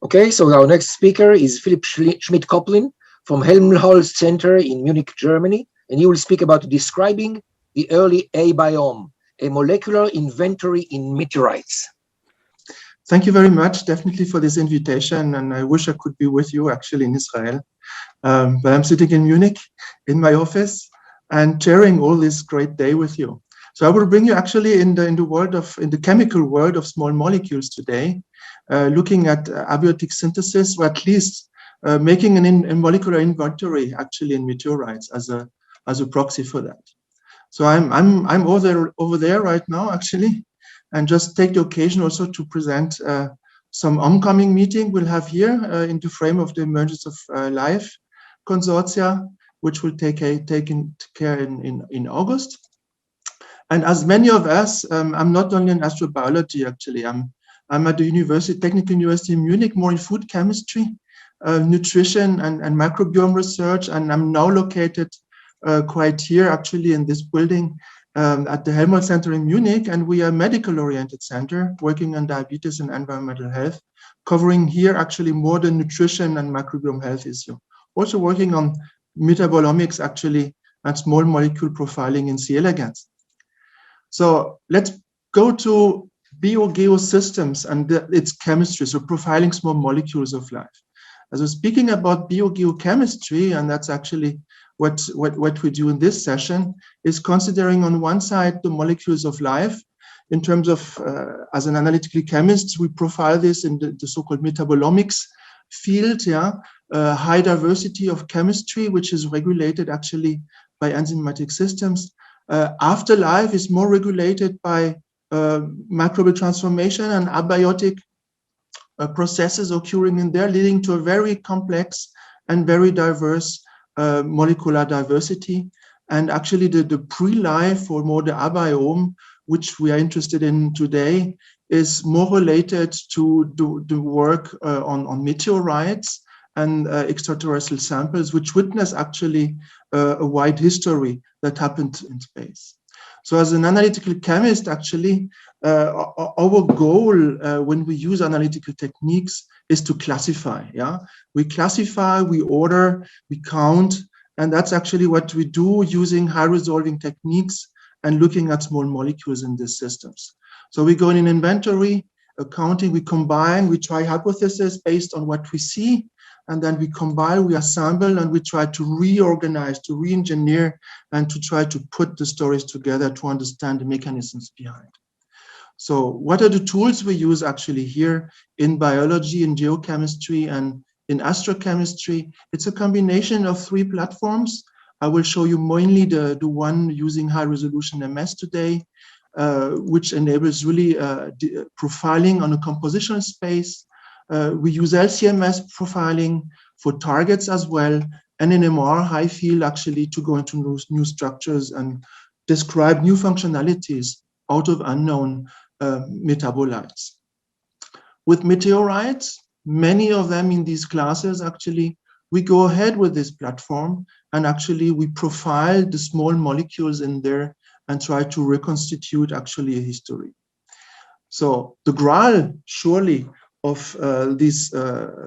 Okay, so our next speaker is Philippe Schmitt-Kopplin from Helmholtz Center in Munich, Germany, and he will speak about describing the early A biome, a molecular inventory in meteorites. Thank you very much, definitely, for this invitation, and I wish I could be with you actually in Israel. But I'm sitting in Munich in my office and sharing all this great day with you. So I will bring you actually in the chemical world of small molecules today, looking at abiotic synthesis, or at least making a molecular inventory actually in meteorites as a proxy for that. So I'm over there right now actually, and just take the occasion also to present some oncoming meeting we'll have here in the frame of the Emergence of Life Consortia, which will take care in August. And as many of us, I'm not only in astrobiology actually. I'm at the Technical University in Munich, more in food chemistry, nutrition and microbiome research, and I'm now located quite here actually in this building at the Helmholtz Center in Munich, and we are a medical-oriented center working on diabetes and environmental health, covering here actually more than nutrition and microbiome health issue. Also working on metabolomics actually and small molecule profiling in C. elegans. So let's go to biogeosystems and its chemistry, so profiling small molecules of life. As we're speaking about biogeochemistry, and that's actually what we do in this session, is considering on one side the molecules of life in terms of, as an analytical chemist, we profile this in the so-called metabolomics field, high diversity of chemistry, which is regulated actually by enzymatic systems. Afterlife is more regulated by microbial transformation and abiotic processes occurring in there, leading to a very complex and very diverse molecular diversity. And actually the pre-life, or more the abiome, which we are interested in today, is more related to the work on meteorites and extraterrestrial samples, which witness actually a wide history that happened in space. So as an analytical chemist, actually, our goal when we use analytical techniques is to classify. We classify, we order, we count, and that's actually what we do using high resolving techniques and looking at small molecules in these systems. So we go in an inventory, accounting, we combine, we try hypotheses based on what we see, and then we combine, we assemble, and we try to reorganize, to re-engineer, and to try to put the stories together to understand the mechanisms behind. So what are the tools we use actually here in biology, in geochemistry, and in astrochemistry? It's a combination of 3 platforms. I will show you mainly the one using high resolution MS today, which enables really profiling on a compositional space. We use LCMS profiling for targets as well, and NMR high field actually to go into new structures and describe new functionalities out of unknown metabolites. With meteorites, many of them in these classes, actually, we go ahead with this platform and actually we profile the small molecules in there and try to reconstitute actually a history. So the Graal, surely, of this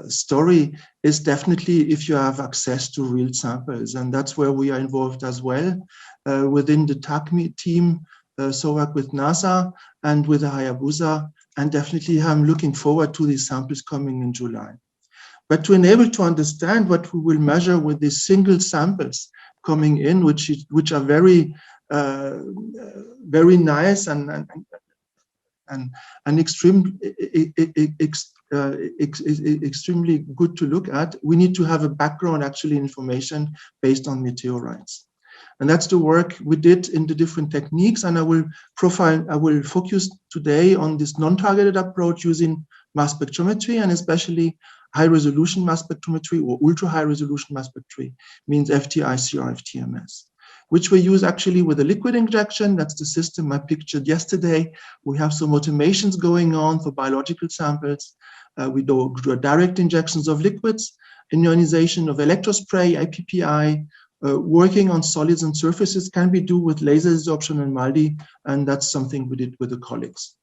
story is definitely if you have access to real samples, and that's where we are involved as well within the TACME team, so work with NASA and with the Hayabusa, and definitely I'm looking forward to these samples coming in July. But to enable to understand what we will measure with these single samples coming in, which are very very nice and extremely good to look at, we need to have a background actually information based on meteorites. And that's the work we did in the different techniques. And I will focus today on this non-targeted approach using mass spectrometry, and especially high resolution mass spectrometry or ultra high resolution mass spectrometry, means FTI, CRF, TMS, which we use actually with a liquid injection. That's the system I pictured yesterday. We have some automations going on for biological samples. We do direct injections of liquids, ionization of electrospray, IPPI, working on solids and surfaces can be done with laser absorption and MALDI, and that's something we did with the colleagues.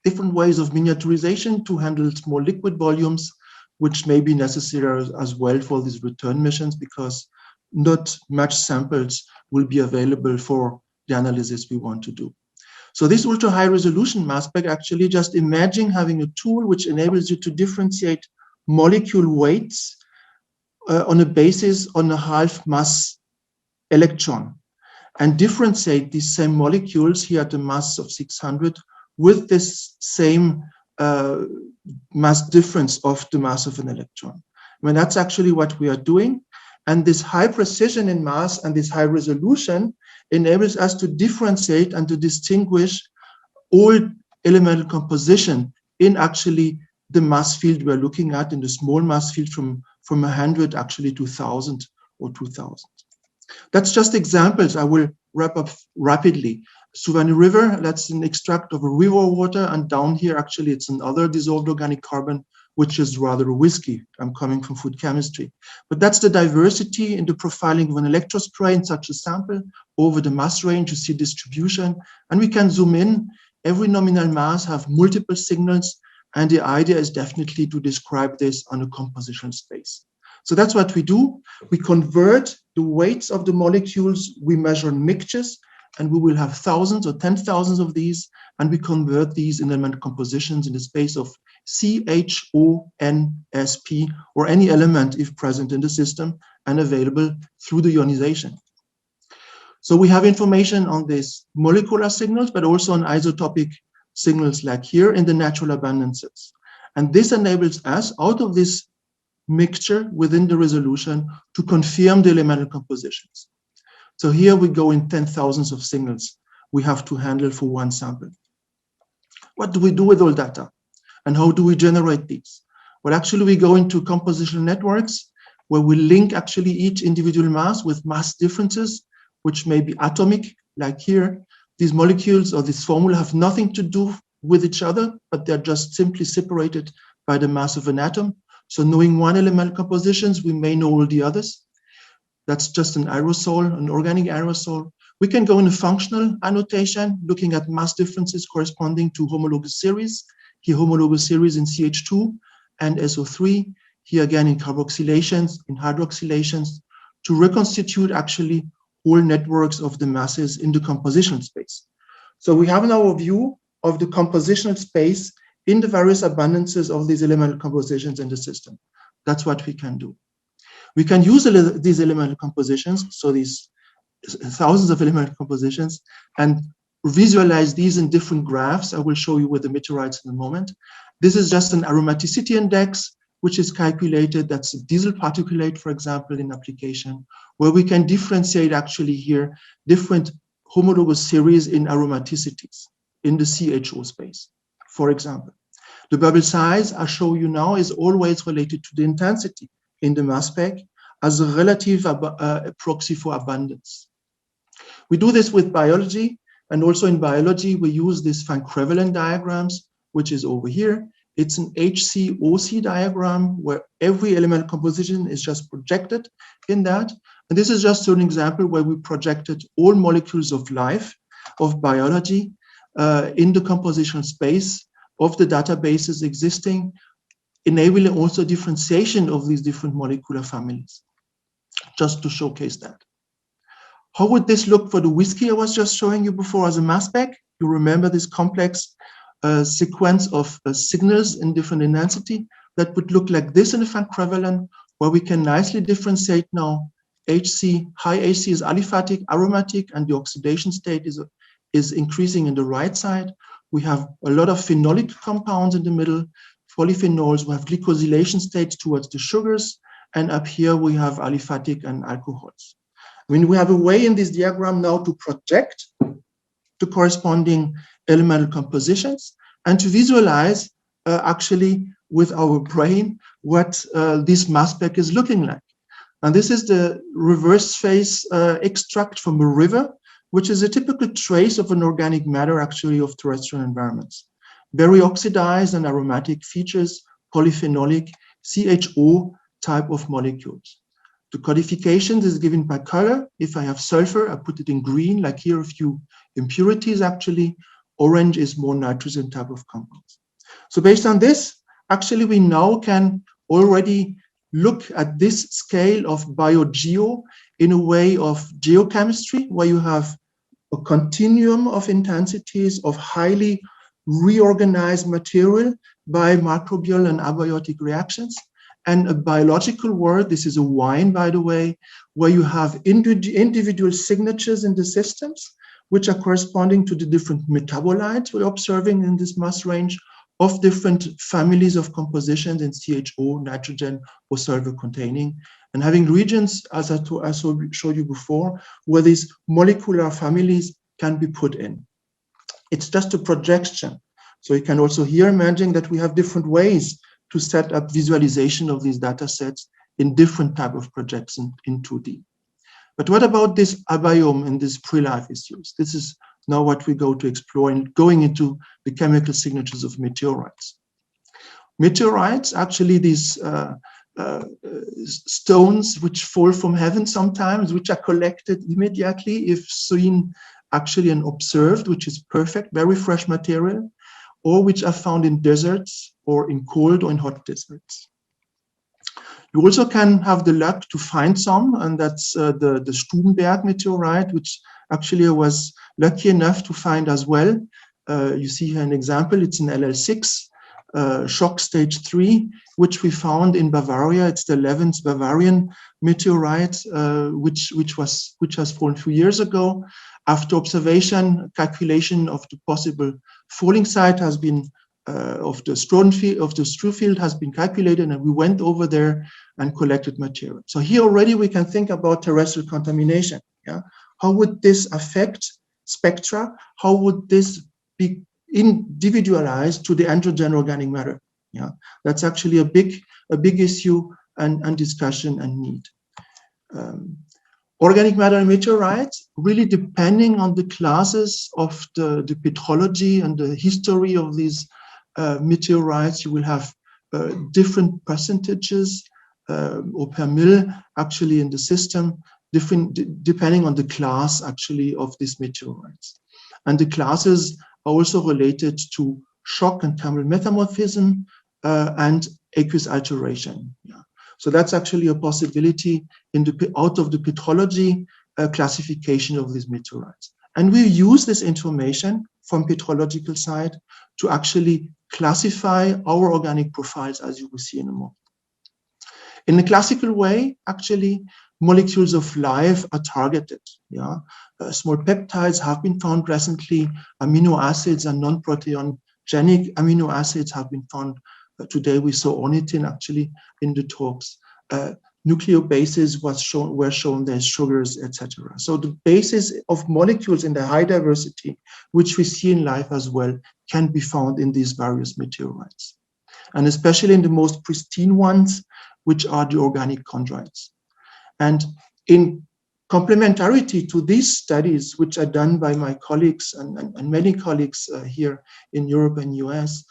Different ways of miniaturization to handle small liquid volumes, which may be necessary as well for these return missions, because not much samples will be available for the analysis we want to do. So this ultra high resolution mass spec, actually just imagine having a tool which enables you to differentiate molecule weights on a basis on a half mass electron, and differentiate these same molecules here at a mass of 600 with this same mass difference of the mass of an electron. I mean, that's actually what we are doing. And this high precision in mass and this high resolution enables us to differentiate and to distinguish all elemental composition in actually the mass field we're looking at, in the small mass field from 100 actually to 1,000 or 2,000. That's just examples. I will wrap up rapidly. Suwannee River, that's an extract of a river water, and down here actually it's another dissolved organic carbon, which is rather whiskey. I'm coming from food chemistry. But that's the diversity in the profiling of an electrospray in such a sample over the mass range. You see distribution, and we can zoom in. Every nominal mass have multiple signals, and the idea is definitely to describe this on a compositional space. So that's what we do. We convert the weights of the molecules, we measure mixtures, and we will have thousands or 10,000 of these, and we convert these in element compositions in the space of CHONSP, or any element if present in the system and available through the ionization. So we have information on these molecular signals, but also on isotopic signals like here in the natural abundances. And this enables us, out of this mixture within the resolution, to confirm the elemental compositions. So here we go in 10,000s of signals we have to handle for one sample. What do we do with all data? And how do we generate these? Well, actually, we go into compositional networks where we link actually each individual mass with mass differences, which may be atomic, like here. These molecules or this formula have nothing to do with each other, but they're just simply separated by the mass of an atom. So knowing one elemental compositions, we may know all the others. That's just an aerosol, an organic aerosol. We can go in a functional annotation, looking at mass differences corresponding to homologous series. Here, homologous series in CH2 and SO3. Here again in carboxylations, in hydroxylations, to reconstitute actually whole networks of the masses in the compositional space. So we have now a view of the compositional space in the various abundances of these elemental compositions in the system. That's what we can do. We can use these elemental compositions, so these thousands of elemental compositions, and visualize these in different graphs. I will show you with the meteorites in a moment. This is just an aromaticity index, which is calculated. That's a diesel particulate, for example, in application, where we can differentiate actually here different homologous series in aromaticities in the CHO space, for example. The bubble size I show you now is always related to the intensity in the mass spec as a relative proxy for abundance. We do this with biology, and also in biology, we use these Van Crevelen diagrams, which is over here. It's an HC-OC diagram where every element composition is just projected in that. And this is just an example where we projected all molecules of life, of biology, in the compositional space of the databases existing, enabling also differentiation of these different molecular families, just to showcase that. How would this look for the whiskey I was just showing you before as a mass spec? You remember this complex sequence of signals in different intensity that would look like this in a Van Crevelen, where we can nicely differentiate now HC, high HC is aliphatic, aromatic, and the oxidation state is increasing in the right side. We have a lot of phenolic compounds in the middle, polyphenols. We have glycosylation states towards the sugars, and up here we have aliphatic and alcohols. I mean, we have a way in this diagram now to project the corresponding elemental compositions and to visualize actually with our brain what this mass spec is looking like. And this is the reverse phase extract from a river, which is a typical trace of an organic matter actually of terrestrial environments. Very oxidized and aromatic features, polyphenolic, CHO type of molecules. The codification is given by color. If I have sulfur, I put it in green, like here a few impurities actually. Orange is more nitrogen type of compounds. So based on this, actually we now can already look at this scale of biogeo in a way of geochemistry, where you have a continuum of intensities of highly reorganized material by microbial and abiotic reactions, and a biological world. This is a wine, by the way, where you have individual signatures in the systems, which are corresponding to the different metabolites we're observing in this mass range of different families of compositions in CHO, nitrogen, or sulfur containing, and having regions, as I showed you before, where these molecular families can be put in. It's just a projection. So you can also here imagine that we have different ways to set up visualization of these data sets in different type of projection in 2D. But what about this abiome and this pre-life issues? This is now what we go to explore and going into the chemical signatures of meteorites. Meteorites, actually these stones which fall from heaven sometimes, which are collected immediately if seen actually and observed, which is perfect, very fresh material, or which are found in deserts or in cold or in hot deserts. You also can have the luck to find some, and that's the Stubenberg meteorite, which actually I was lucky enough to find as well. You see here an example, it's an LL6, shock stage 3, which we found in Bavaria. It's the 11th Bavarian meteorite, which has fallen 2 years ago. After observation, calculation of the possible falling site has been of the Struve field has been calculated, and we went over there and collected material. So here already we can think about terrestrial contamination. Yeah, how would this affect spectra? How would this be individualized to the androgen organic matter? Yeah, that's actually a big issue and discussion and need. Organic matter and meteorites, really depending on the classes of the petrology and the history of these meteorites, you will have different percentages or per mil actually in the system, different depending on the class actually of these meteorites. And the classes are also related to shock and thermal metamorphism and aqueous alteration. Yeah. So that's actually a possibility in the out of the petrology classification of these meteorites. And we use this information from petrological side to actually classify our organic profiles, as you will see in a moment. In a classical way, actually, molecules of life are targeted. Yeah, small peptides have been found recently. Amino acids and non-proteogenic amino acids have been found. Today we saw ornithine actually in the talks. Nucleobases were shown there's sugars, etc. So the basis of molecules in the high diversity, which we see in life as well, can be found in these various meteorites, and especially in the most pristine ones, which are the organic chondrites. And in complementarity to these studies, which are done by my colleagues and many colleagues here in Europe and US,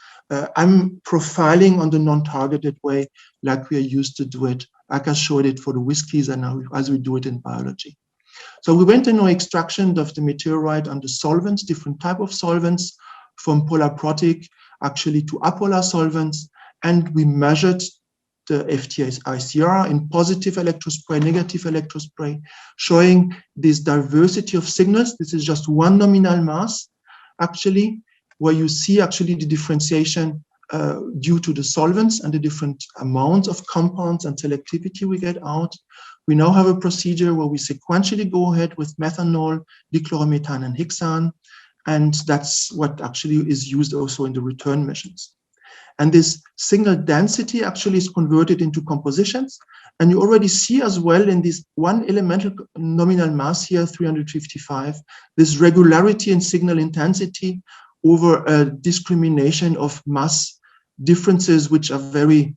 I'm profiling on the non-targeted way, like we are used to do it. Like I showed it for the whiskeys, and now as we do it in biology. So we went into extraction of the meteorite under solvents, different type of solvents, from polar protic actually to apolar solvents, and we measured the FT-ICR in positive electrospray, negative electrospray, showing this diversity of signals. This is just one nominal mass, actually, where you see actually the differentiation due to the solvents and the different amounts of compounds and selectivity we get out. We now have a procedure where we sequentially go ahead with methanol, dichloromethane, and hexane, and that's what actually is used also in the return missions. And this signal density actually is converted into compositions. And you already see as well in this one elemental nominal mass here, 355, this regularity in signal intensity over a discrimination of mass differences, which are very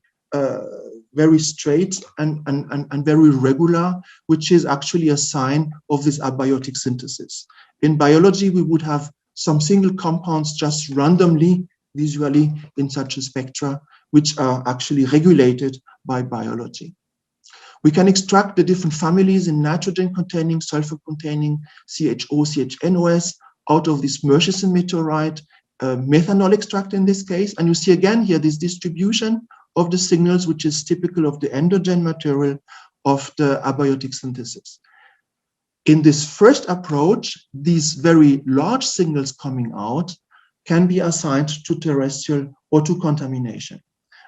straight and very regular, which is actually a sign of this abiotic synthesis. In biology, we would have some single compounds just randomly, visually in such a spectra, which are actually regulated by biology. We can extract the different families in nitrogen-containing, sulfur-containing, CHO, CHNOS out of this Murchison meteorite, methanol extract in this case. And you see again here this distribution of the signals, which is typical of the endogen material of the abiotic synthesis. In this first approach, these very large signals coming out can be assigned to terrestrial or to contamination.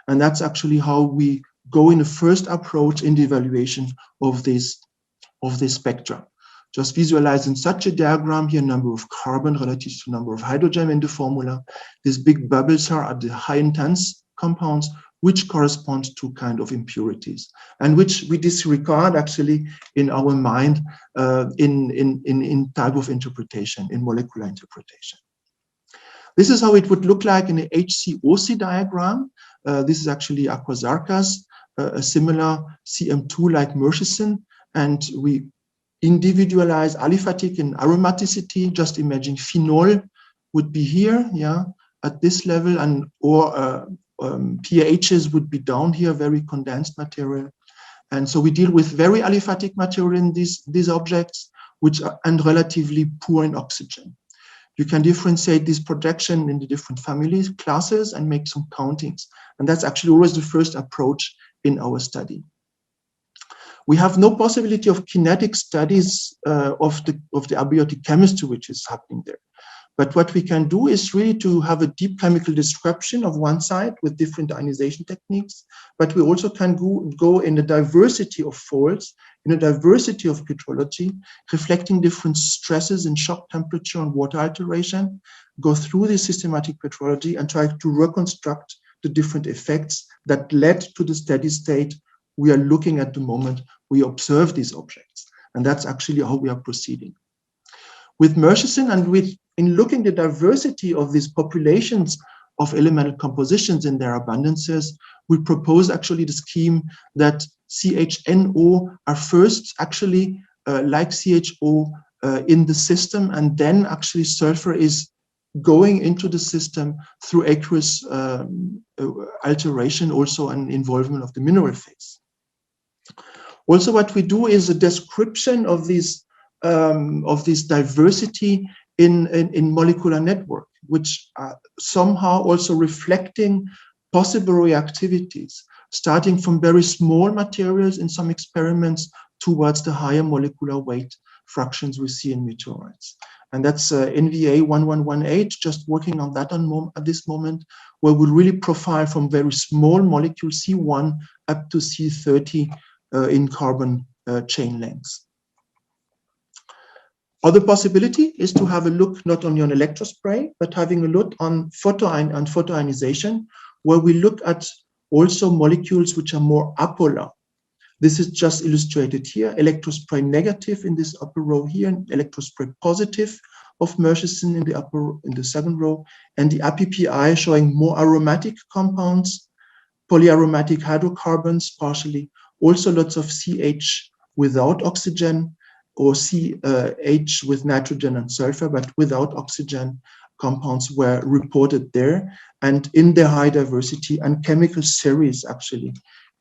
And that's actually how we go in the first approach in the evaluation of this spectra. Just visualize in such a diagram here, number of carbon relative to number of hydrogen in the formula. These big bubbles are the high intense compounds, which correspond to kind of impurities, and which we disregard actually in our mind in type of interpretation, in molecular interpretation. This is how it would look like in the HCOC diagram. This is actually Aquasarcas, a similar CM2-like Murchison, and we individualize aliphatic and aromaticity. Just imagine phenol would be here, yeah, at this level, and or pHs would be down here, very condensed material. And so we deal with very aliphatic material in these objects, which are and relatively poor in oxygen. You can differentiate this projection in the different families, classes, and make some countings. And that's actually always the first approach in our study. We have no possibility of kinetic studies of the abiotic chemistry which is happening there. But what we can do is really to have a deep chemical description of one site with different ionization techniques, but we also can go in a diversity of folds, in a diversity of petrology, reflecting different stresses in shock temperature and water alteration, go through this systematic petrology and try to reconstruct the different effects that led to the steady state we are looking at the moment we observe these objects. And that's actually how we are proceeding. With Murchison and in looking at the diversity of these populations of elemental compositions in their abundances, we propose actually the scheme that CHNO are first actually like CHO in the system, and then actually sulfur is going into the system through aqueous alteration, also an involvement of the mineral phase. Also, what we do is a description of this diversity in molecular network, which are somehow also reflecting possible reactivities, starting from very small materials in some experiments towards the higher molecular weight fractions we see in meteorites. And that's NVA 1118, just working on that at this moment, where we really profile from very small molecule C1 up to C30 in carbon chain lengths. Other possibility is to have a look not only on electrospray, but having a look on photoionization, where we look at also molecules which are more apolar. This is just illustrated here, electrospray negative in this upper row here, and electrospray positive of Murchison in the second row, and the APPI showing more aromatic compounds, polyaromatic hydrocarbons partially, also lots of CH without oxygen, or CH with nitrogen and sulfur, but without oxygen compounds were reported there, and in their high diversity and chemical series actually,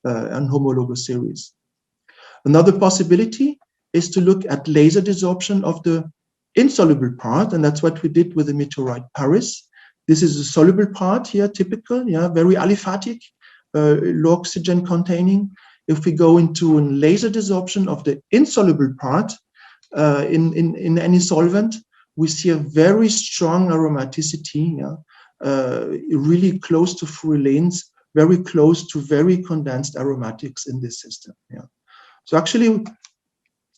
and homologous series. Another possibility is to look at laser desorption of the insoluble part, and that's what we did with the meteorite Paris. This is a soluble part here, typical, yeah, very aliphatic, low oxygen containing. If we go into a laser desorption of the insoluble part in any solvent, we see a very strong aromaticity, yeah, really close to furulanes, very close to very condensed aromatics in this system. Yeah. So actually,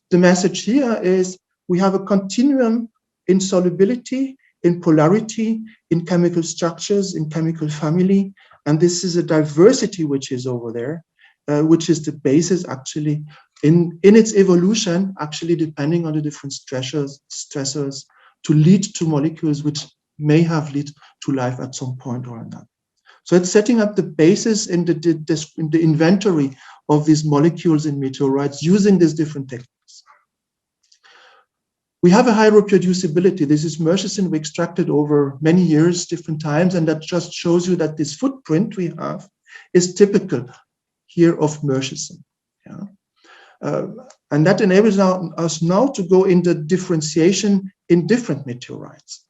the message here is we have a continuum in solubility, in polarity, in chemical structures, in chemical family, and this is a diversity which is over there, which is the basis actually in its evolution, actually depending on the different stressors to lead to molecules which may have led to life at some point or another. So it's setting up the basis in the inventory of these molecules in meteorites using these different techniques. We have a high reproducibility. This is Murchison we extracted over many years, different times, and that just shows you that this footprint we have is typical here of Murchison. Yeah. And that enables us now to go into differentiation in different meteorites.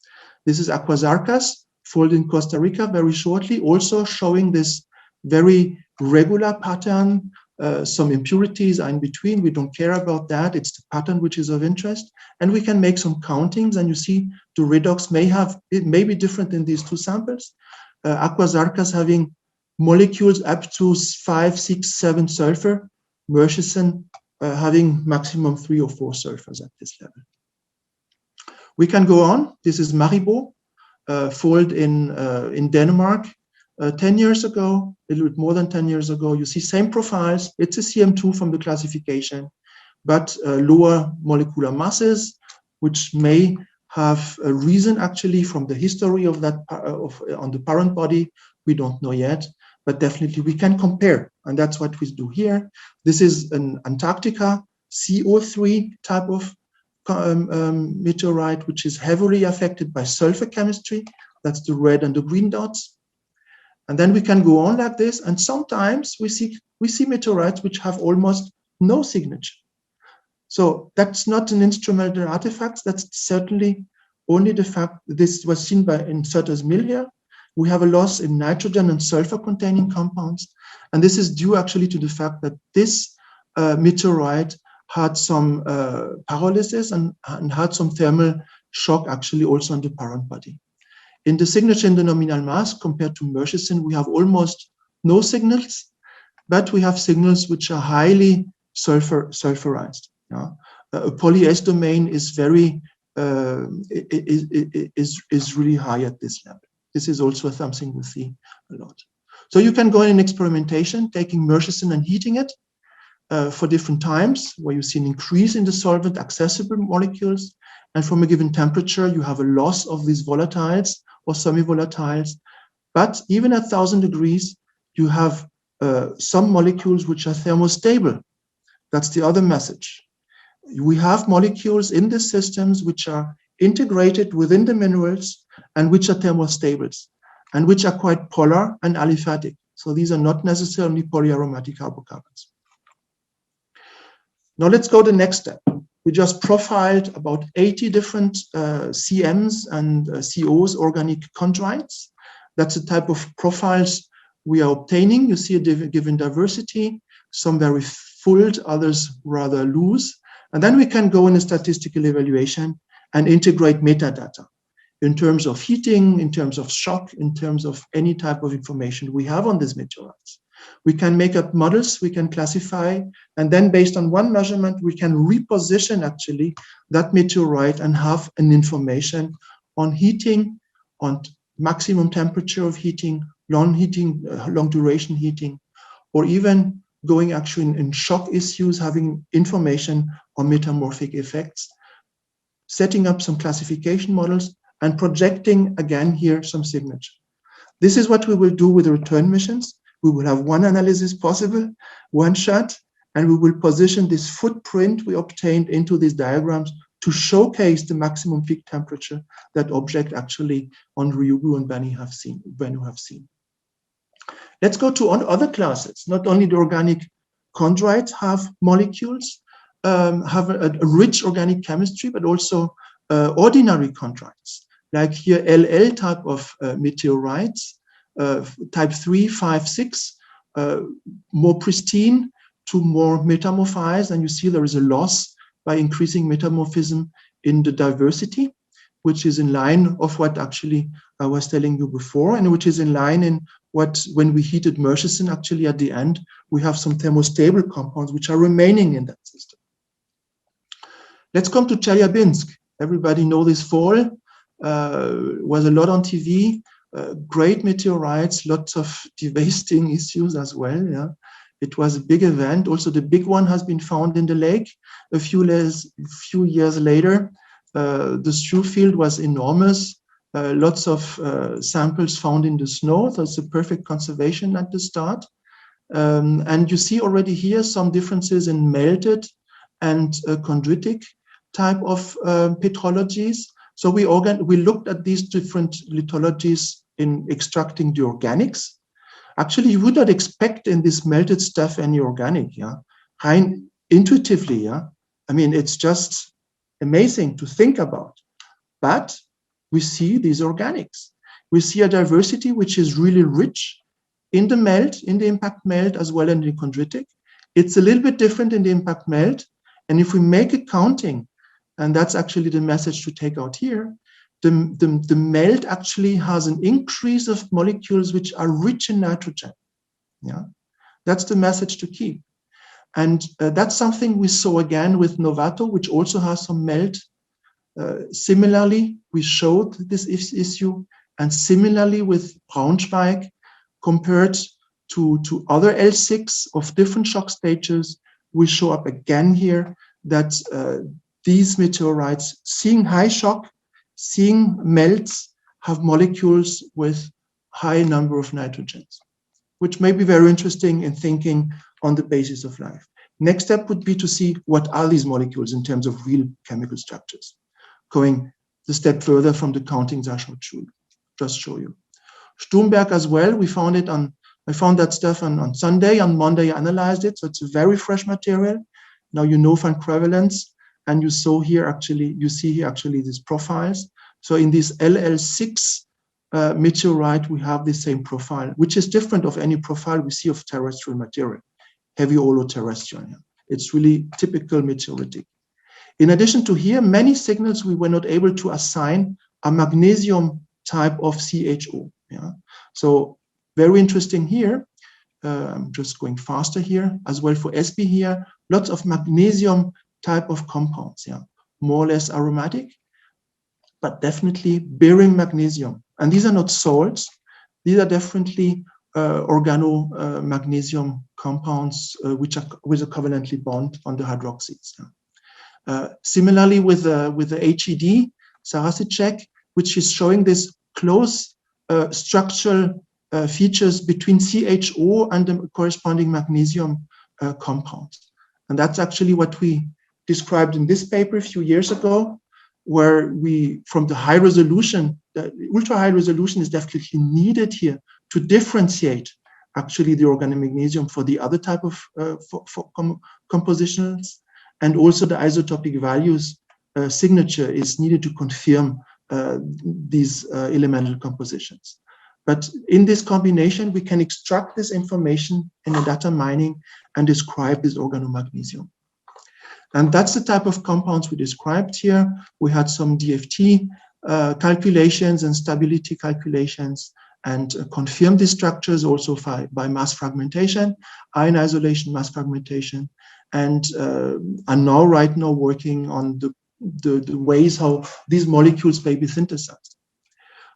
This is Aquasarcas, folded in Costa Rica very shortly, also showing this very regular pattern. Some impurities are in between. We don't care about that. It's the pattern which is of interest. And we can make some countings, and you see the redox may be different in these two samples. Aquasarcas having molecules up to 5, 6, 7 sulfur, Murchison having maximum 3 or 4 sulfurs at this level. We can go on. This is Maribo, fold in Denmark 10 years ago, a little bit more than 10 years ago. You see same profiles. It's a CM2 from the classification, but lower molecular masses, which may have a reason actually from the history of that on the parent body. We don't know yet, but definitely we can compare, and that's what we do here. This is an Antarctica CO3 type of meteorite, which is heavily affected by sulfur chemistry. That's the red and the green dots. And then we can go on like this, and sometimes we see meteorites which have almost no signature. So that's not an instrumental artifact. That's certainly only the fact that this was seen in Sutter's mill here. We have a loss in nitrogen and sulfur containing compounds. And this is due actually to the fact that this meteorite had some pyrolysis and had some thermal shock actually also on the parent body. In the signature in the nominal mass compared to Murchison, we have almost no signals, but we have signals which are highly sulfurized. Yeah? A poly-S domain is very is really high at this level. This is also something we see a lot. So you can go in experimentation, taking Murchison and heating it for different times, where you see an increase in the solvent accessible molecules, and from a given temperature, you have a loss of these volatiles or semi-volatiles. But even at 1,000 degrees, you have some molecules which are thermostable. That's the other message. We have molecules in the systems which are integrated within the minerals and which are thermostables and which are quite polar and aliphatic. So these are not necessarily polyaromatic hydrocarbons. Now let's go to the next step. We just profiled about 80 different CMs and COs, organic chondrites. That's the type of profiles we are obtaining. You see a given diversity, some very full, others rather loose. And then we can go in a statistical evaluation and integrate metadata in terms of heating, in terms of shock, in terms of any type of information we have on these meteorites. We can make up models, we can classify, and then based on one measurement, we can reposition actually that meteorite and have an information on heating, on maximum temperature of heating, long duration heating, or even going actually in shock issues, having information on metamorphic effects, setting up some classification models, and projecting again here some signature. This is what we will do with the return missions. We will have one analysis possible, one shot, and we will position this footprint we obtained into these diagrams to showcase the maximum peak temperature that object actually on Ryugu and Bennu have seen. Let's go to other classes. Not only the organic chondrites have molecules, have a rich organic chemistry, but also ordinary chondrites, like here LL type of meteorites, type 3, 5, 6, more pristine to more metamorphized. And you see there is a loss by increasing metamorphism in the diversity, which is in line of what actually I was telling you before, and which is in line in what, when we heated Murchison, actually at the end, we have some thermostable compounds which are remaining in that system. Let's come to Chelyabinsk. Everybody know this fall, was a lot on TV, great meteorites, lots of devastating issues as well. Yeah, it was a big event. Also, the big one has been found in the lake a few years later. The strew field was enormous. Lots of samples found in the snow. That's a perfect conservation at the start. And you see already here some differences in melted and chondritic type of petrologies. So we looked at these different lithologies in extracting the organics. Actually, you would not expect in this melted stuff any organic, yeah, intuitively, yeah. I mean, it's just amazing to think about. But we see these organics. We see a diversity which is really rich in the melt, in the impact melt, as well as in the chondritic. It's a little bit different in the impact melt. And if we make a counting, and that's actually the message to take out here, the melt actually has an increase of molecules which are rich in nitrogen. Yeah, that's the message to keep. And that's something we saw again with Novato, which also has some melt. Similarly, we showed this issue, and similarly with Braunschweig, compared to other L6 of different shock stages, we show up again here that these meteorites, seeing high shock, seeing melts, have molecules with high number of nitrogens, which may be very interesting in thinking on the basis of life. Next step would be to see what are these molecules in terms of real chemical structures. Going the step further from the countings I just show you. Sturmberg as well, we found it on, I found that stuff on Sunday. On Monday I analyzed it, so it's a very fresh material. Now you know Van Prevalence, and you saw here actually, you see here actually these profiles. So in this LL6 meteorite, we have the same profile, which is different of any profile we see of terrestrial material, heavy holoterrestrial. It's really typical meteoritic. In addition to here, many signals we were not able to assign a magnesium type of CHO. Yeah? So very interesting here. I'm just going faster here as well for SB here. Lots of magnesium type of compounds, yeah, more or less aromatic, but definitely bearing magnesium. And these are not salts. These are definitely organomagnesium compounds which are with a covalently bond on the hydroxides. Yeah. Similarly with the HED, Sarasicek, which is showing this close structural features between CHO and the corresponding magnesium compounds. And that's actually what we described in this paper a few years ago, where we, from the high resolution, the ultra high resolution is definitely needed here to differentiate actually the organomagnesium for the other type of compositions, and also the isotopic values signature is needed to confirm these elemental compositions. But in this combination, we can extract this information in the data mining and describe this organomagnesium. And that's the type of compounds we described here. We had some DFT calculations and stability calculations, and confirmed these structures also by mass fragmentation, ion isolation, mass fragmentation, and are now right now working on the ways how these molecules may be synthesized.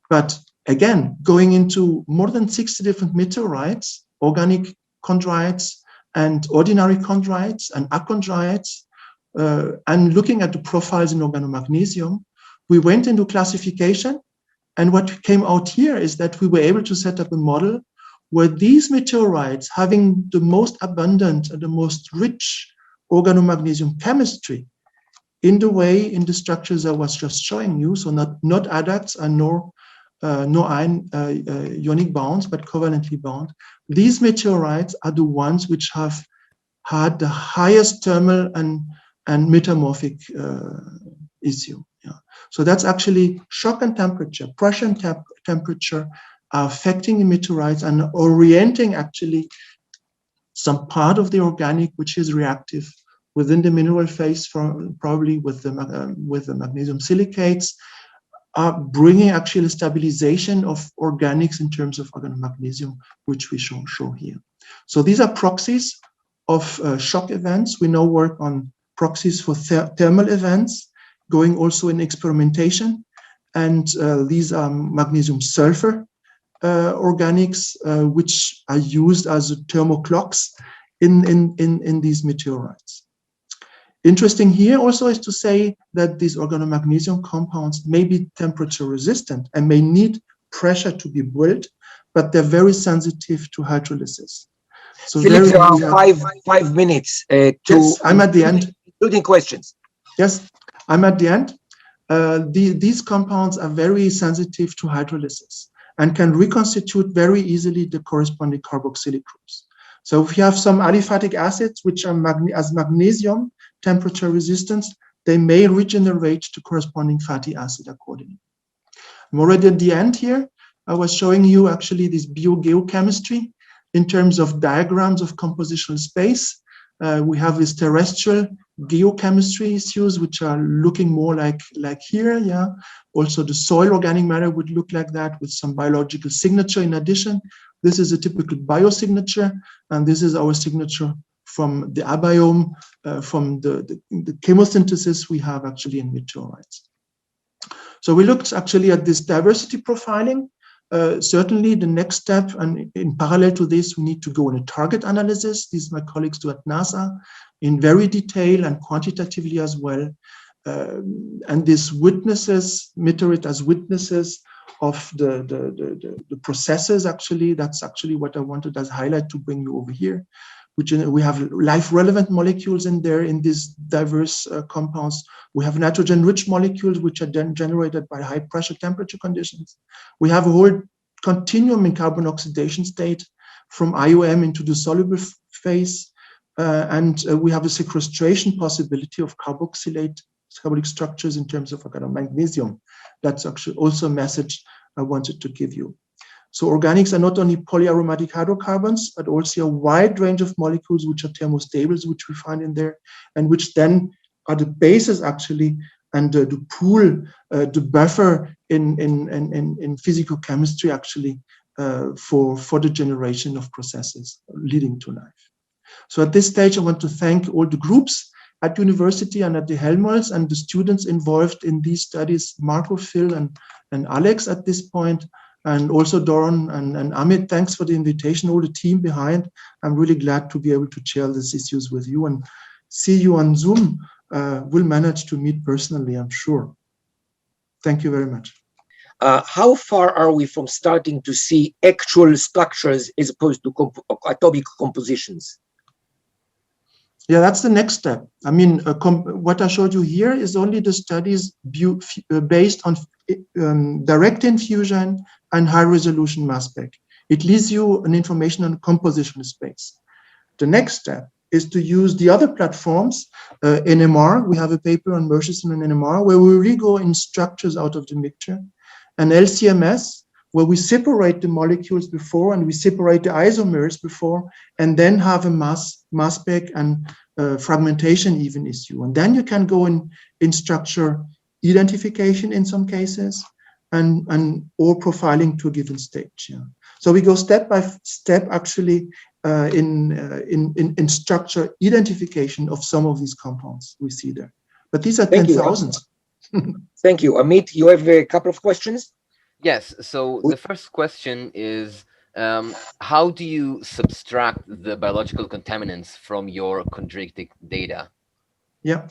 But again, going into more than 60 different meteorites, organic chondrites and ordinary chondrites and achondrites, and looking at the profiles in organomagnesium, we went into classification. And what came out here is that we were able to set up a model where these meteorites, having the most abundant and the most rich organomagnesium chemistry, in the structures I was just showing you, so not adducts and no ionic bonds, but covalently bound, these meteorites are the ones which have had the highest thermal and metamorphic issue. Yeah. So that's actually shock and temperature, pressure and temperature are affecting the meteorites and orienting actually some part of the organic which is reactive within the mineral phase, probably with the magnesium silicates, are bringing actually stabilization of organics in terms of organomagnesium, which we show here. So these are proxies of shock events. We now work on proxies for thermal events, going also in experimentation. And these are magnesium sulfur organics, which are used as thermoclocks in these meteorites. Interesting here also is to say that these organomagnesium compounds may be temperature resistant and may need pressure to be built, but they're very sensitive to hydrolysis. So Philippe, there are five minutes yes, I'm at the end. Including questions. Yes, I'm at the end. These compounds are very sensitive to hydrolysis and can reconstitute very easily the corresponding carboxylic groups. So if you have some aliphatic acids which are as magnesium temperature resistance, they may regenerate to corresponding fatty acid accordingly. I'm already at the end here. I was showing you actually this biogeochemistry in terms of diagrams of compositional space. We have this terrestrial geochemistry issues, which are looking more like here, yeah. Also, the soil organic matter would look like that with some biological signature in addition. This is a typical biosignature, and this is our signature from the abiome, from the chemosynthesis we have actually in meteorites. So we looked actually at this diversity profiling. Certainly the next step, and in parallel to this, we need to go in a target analysis. These my colleagues do at NASA in very detail and quantitatively as well. And these witnesses, meteorite as witnesses of the processes, actually, that's actually what I wanted as highlight to bring you over here. Which we have life-relevant molecules in there in these diverse compounds. We have nitrogen-rich molecules which are then generated by high-pressure temperature conditions. We have a whole continuum in carbon oxidation state from IOM into the soluble phase, and we have a sequestration possibility of carboxylate carbonic structures in terms of magnesium. That's actually also a message I wanted to give you. So organics are not only polyaromatic hydrocarbons, but also a wide range of molecules which are thermostables, which we find in there, and which then are the basis actually, and the pool, the buffer in physicochemistry actually for the generation of processes leading to life. So at this stage, I want to thank all the groups at university and at the Helmholtz and the students involved in these studies, Marco, Phil, and Alex at this point. And also Doron and Amit, thanks for the invitation, all the team behind. I'm really glad to be able to share these issues with you and see you on Zoom. We'll manage to meet personally, I'm sure. Thank you very much. How far are we from starting to see actual structures as opposed to atomic compositions? Yeah, that's the next step. I mean, what I showed you here is only the studies based on direct infusion and high resolution mass spec. It leaves you an information on compositional space. The next step is to use the other platforms, NMR. We have a paper on Murchison and NMR where we really go in structures out of the mixture, and LCMS, where we separate the molecules before and we separate the isomers before, and then have a mass spec and fragmentation even issue. And then you can go in structure identification in some cases, or profiling to a given stage. Yeah. So we go step by step actually in structure identification of some of these compounds we see there. But these are 10,000. Thank you. Amit, you have a couple of questions? Yes. So the first question is, how do you subtract the biological contaminants from your chondritic data? Yeah,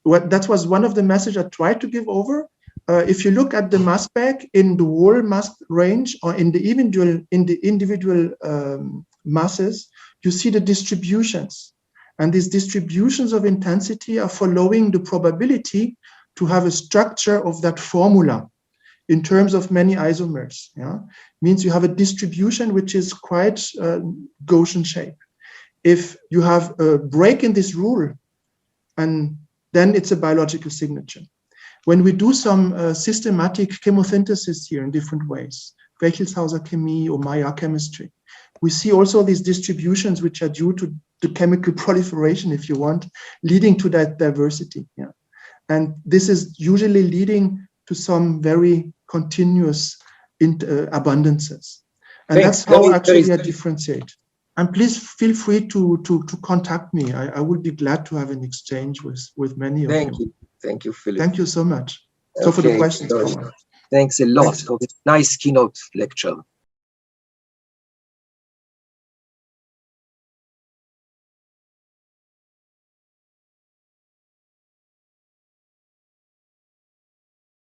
that was one of the messages I tried to give over. If you look at the mass spec in the whole mass range or in the individual masses, you see the distributions. And these distributions of intensity are following the probability to have a structure of that formula in terms of many isomers. Yeah, means you have a distribution which is quite Gaussian shape. If you have a break in this rule, and then it's a biological signature. When we do some systematic chemosynthesis here in different ways, Wechselshauser chemie or Maillard chemistry, we see also these distributions which are due to the chemical proliferation, if you want, leading to that diversity. Yeah. And this is usually leading to some very continuous abundances. And Thanks. that's how actually I differentiate. And please feel free to contact me. I would be glad to have an exchange with many of you. Thank you. Thank you, Philippe. Thank you so much. So for the questions. Thanks a lot for this nice keynote lecture.